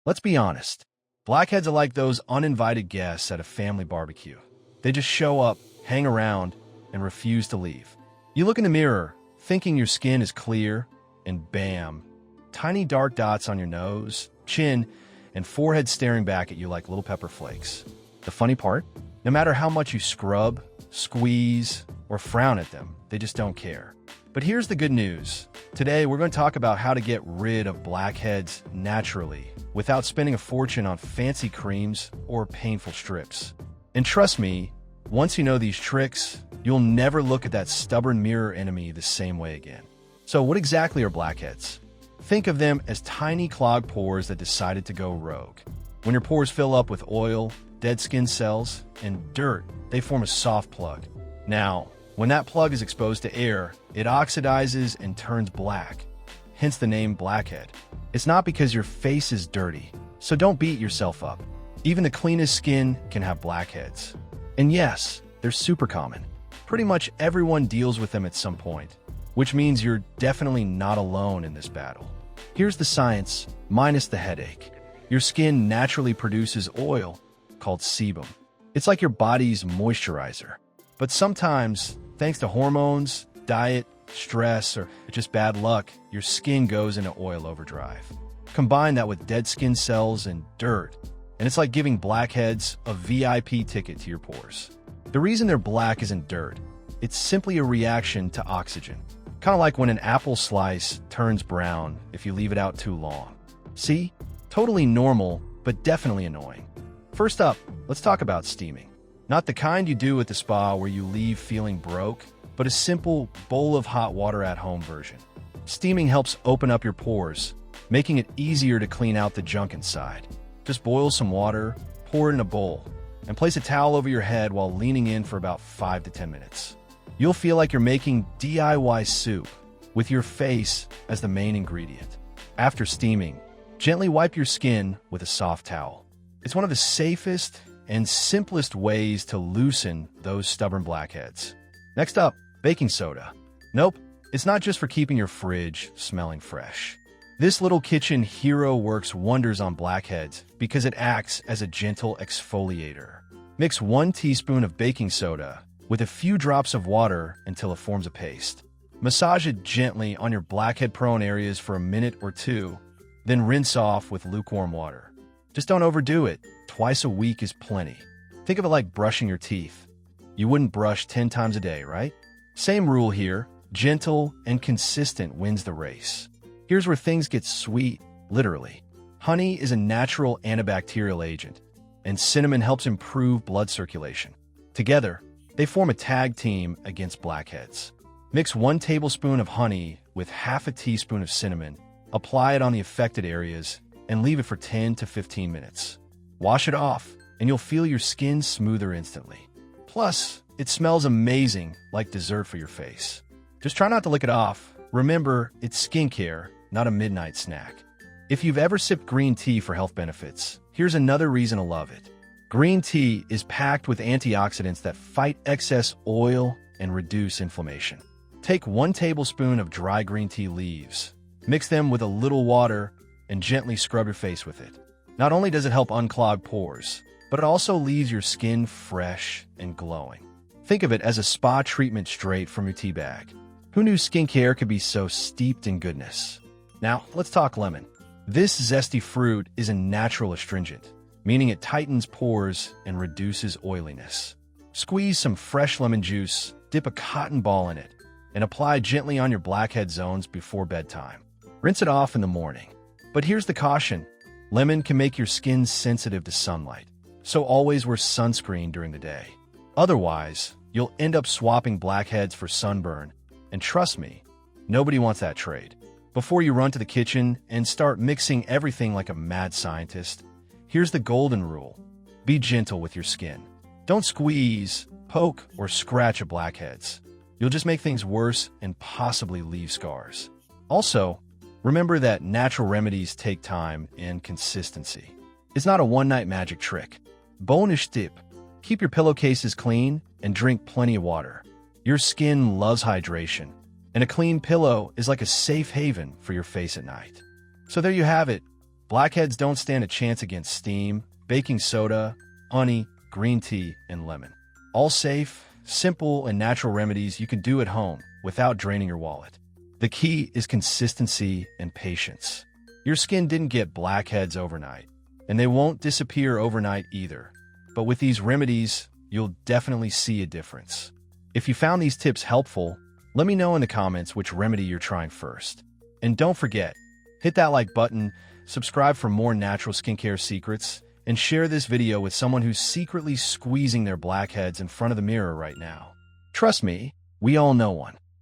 Let's be honest. Blackheads are like those uninvited guests at a family barbecue. They just show up, hang around, and refuse to leave. You look in the mirror, thinking your skin is clear, and bam, tiny dark dots on your nose, chin, and forehead staring back at you like little pepper flakes. The funny part? No matter how much you scrub, squeeze, or frown at them, they just don't care. But here's the good news. Today, we're going to talk about how to get rid of blackheads naturally without spending a fortune on fancy creams or painful strips. And trust me, once you know these tricks, you'll never look at that stubborn mirror enemy the same way again. So what exactly are blackheads? Think of them as tiny clogged pores that decided to go rogue. When your pores fill up with oil, dead skin cells, and dirt, they form a soft plug. Now, when that plug is exposed to air, it oxidizes and turns black, hence the name blackhead. It's not because your face is dirty, so don't beat yourself up. Even the cleanest skin can have blackheads. And yes, they're super common. Pretty much everyone deals with them at some point, which means you're definitely not alone in this battle. Here's the science, minus the headache. Your skin naturally produces oil, called sebum. It's like your body's moisturizer. But sometimes, thanks to hormones, diet, stress, or just bad luck, your skin goes into oil overdrive. Combine that with dead skin cells and dirt, and it's like giving blackheads a VIP ticket to your pores. The reason they're black isn't dirt. It's simply a reaction to oxygen. Kind of like when an apple slice turns brown if you leave it out too long. See? Totally normal, but definitely annoying. First up, let's talk about steaming. Not the kind you do at the spa where you leave feeling broke, but a simple bowl of hot water at home version. Steaming helps open up your pores, making it easier to clean out the junk inside. Just boil some water, pour it in a bowl, and place a towel over your head while leaning in for about 5 to 10 minutes. You'll feel like you're making DIY soup with your face as the main ingredient. After steaming, gently wipe your skin with a soft towel. It's one of the safest and simplest ways to loosen those stubborn blackheads. Next up, baking soda. Nope, it's not just for keeping your fridge smelling fresh. This little kitchen hero works wonders on blackheads because it acts as a gentle exfoliator. Mix 1 teaspoon of baking soda with a few drops of water until it forms a paste. Massage it gently on your blackhead-prone areas for a minute or two, then rinse off with lukewarm water. Just don't overdo it. Twice a week is plenty. Think of it like brushing your teeth. You wouldn't brush 10 times a day, right? Same rule here. Gentle and consistent wins the race. Here's where things get sweet, literally. Honey is a natural antibacterial agent, and cinnamon helps improve blood circulation. Together, they form a tag team against blackheads. Mix 1 tablespoon of honey with half a teaspoon of cinnamon, apply it on the affected areas, and leave it for 10 to 15 minutes. Wash it off, and you'll feel your skin smoother instantly. Plus, it smells amazing, like dessert for your face. Just try not to lick it off. Remember, it's skincare, not a midnight snack. If you've ever sipped green tea for health benefits, here's another reason to love it. Green tea is packed with antioxidants that fight excess oil and reduce inflammation. Take 1 tablespoon of dry green tea leaves, mix them with a little water, and gently scrub your face with it. Not only does it help unclog pores, but it also leaves your skin fresh and glowing. Think of it as a spa treatment straight from your tea bag. Who knew skincare could be so steeped in goodness? Now, let's talk lemon. This zesty fruit is a natural astringent, meaning it tightens pores and reduces oiliness. Squeeze some fresh lemon juice, dip a cotton ball in it, and apply gently on your blackhead zones before bedtime. Rinse it off in the morning. But here's the caution. Lemon can make your skin sensitive to sunlight, so always wear sunscreen during the day. Otherwise, you'll end up swapping blackheads for sunburn, and trust me, nobody wants that trade. Before you run to the kitchen and start mixing everything like a mad scientist, here's the golden rule. Be gentle with your skin. Don't squeeze, poke, or scratch at blackheads. You'll just make things worse and possibly leave scars. Also, remember that natural remedies take time and consistency. It's not a one-night magic trick. 𝘞𝘠𝘍𝘐. Keep your pillowcases clean and drink plenty of water. Your skin loves hydration, and a clean pillow is like a safe haven for your face at night. So there you have it. Blackheads don't stand a chance against steam, baking soda, honey, green tea, and lemon. All safe, simple, and natural remedies you can do at home without draining your wallet. The key is consistency and patience. Your skin didn't get blackheads overnight, and they won't disappear overnight either. But with these remedies, you'll definitely see a difference. If you found these tips helpful, let me know in the comments which remedy you're trying first. And don't forget, hit that like button, subscribe for more natural skincare secrets, and share this video with someone who's secretly squeezing their blackheads in front of the mirror right now. Trust me, we all know one.